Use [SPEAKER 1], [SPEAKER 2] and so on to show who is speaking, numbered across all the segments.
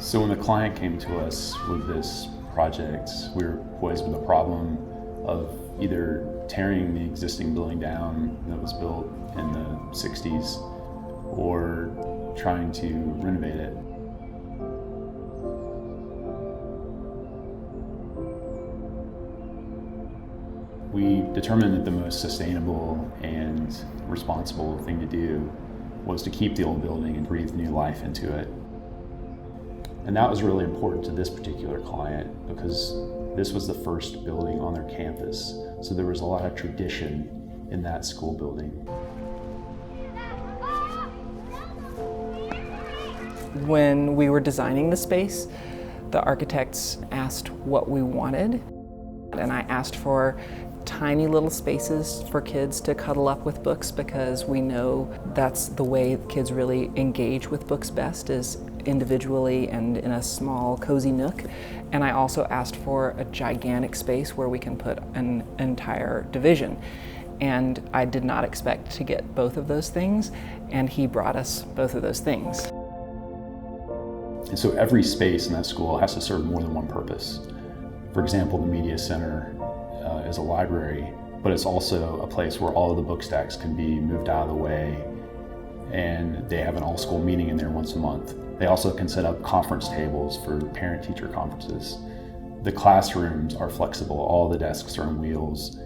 [SPEAKER 1] So when the client came to us with this project, we were poised with the problem of either tearing the existing building down that was built in the 60s or trying to renovate it. We determined that the most sustainable and responsible thing to do was to keep the old building and breathe new life into it. And that was really important to this particular client because this was the first building on their campus. So there was a lot of tradition in that school building.
[SPEAKER 2] When we were designing the space, the architects asked what we wanted, and I asked for tiny little spaces for kids to cuddle up with books because we know that's the way kids really engage with books best, is individually and in a small cozy nook. And I also asked for a gigantic space where we can put an entire division. And I did not expect to get both of those things, and he brought us both of those things.
[SPEAKER 1] And so every space in that school has to serve more than one purpose. For example, the media center is a library, but it's also a place where all of the book stacks can be moved out of the way, and they have an all-school meeting in there once a month. They also can set up conference tables for parent-teacher conferences. The classrooms are flexible. All the desks are on wheels,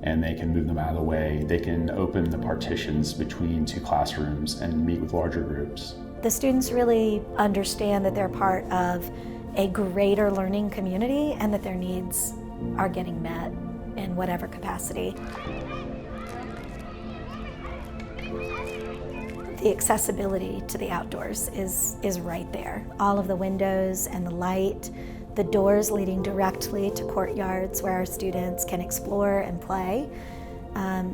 [SPEAKER 1] and they can move them out of the way. They can open the partitions between two classrooms and meet with larger groups.
[SPEAKER 3] The students really understand that they're part of a greater learning community and that their needs are getting met in whatever capacity. The accessibility to the outdoors is right there. All of the windows and the light, the doors leading directly to courtyards where our students can explore and play.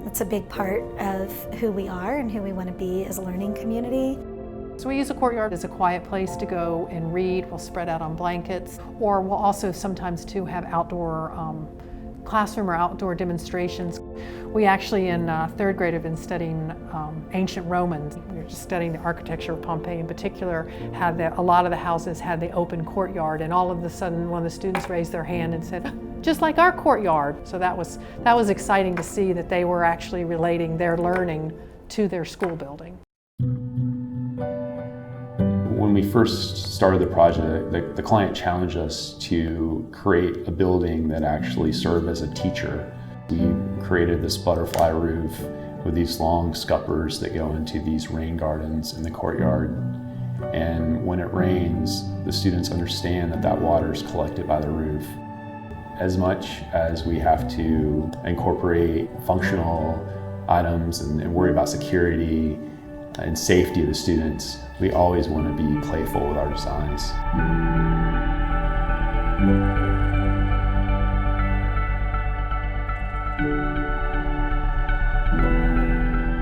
[SPEAKER 3] It's a big part of who we are and who we want to be as a learning community.
[SPEAKER 4] So we use a courtyard as a quiet place to go and read. We'll spread out on blankets, or we'll also sometimes too have outdoor classroom or outdoor demonstrations. We actually in third grade have been studying ancient Romans. We were just studying the architecture of Pompeii in particular. A lot of the houses had the open courtyard, and all of a sudden one of the students raised their hand and said, "Just like our courtyard." So that was exciting to see that they were actually relating their learning to their school building.
[SPEAKER 1] When we first started the project, the client challenged us to create a building that actually served as a teacher. We created this butterfly roof with these long scuppers that go into these rain gardens in the courtyard. And when it rains, the students understand that that water is collected by the roof. As much as we have to incorporate functional items and worry about security and safety of the students, we always want to be playful with our designs.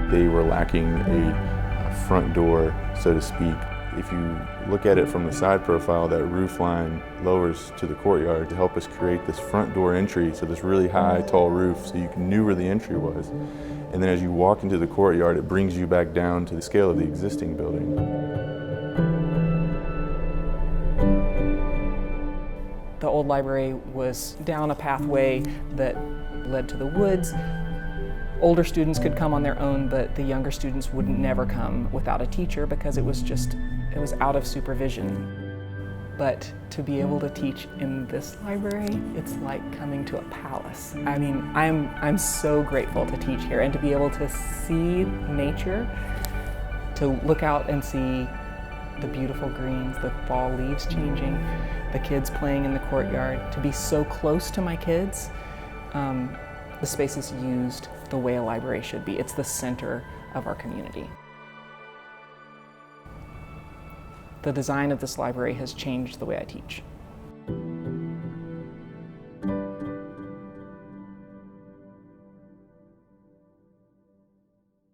[SPEAKER 5] They were lacking a front door, so to speak. If you look at it from the side profile, that roof line lowers to the courtyard to help us create this front door entry, so this really high, tall roof, so you knew where the entry was. And then as you walk into the courtyard, it brings you back down to the scale of the existing building.
[SPEAKER 2] The old library was down a pathway that led to the woods. Older students could come on their own, but the younger students would never come without a teacher because it was out of supervision. But to be able to teach in this library, it's like coming to a palace. I mean, I'm so grateful to teach here and to be able to see nature, to look out and see the beautiful greens, the fall leaves changing, the kids playing in the courtyard, to be so close to my kids. The space is used the way a library should be. It's the center of our community. The design of this library has changed the way I teach.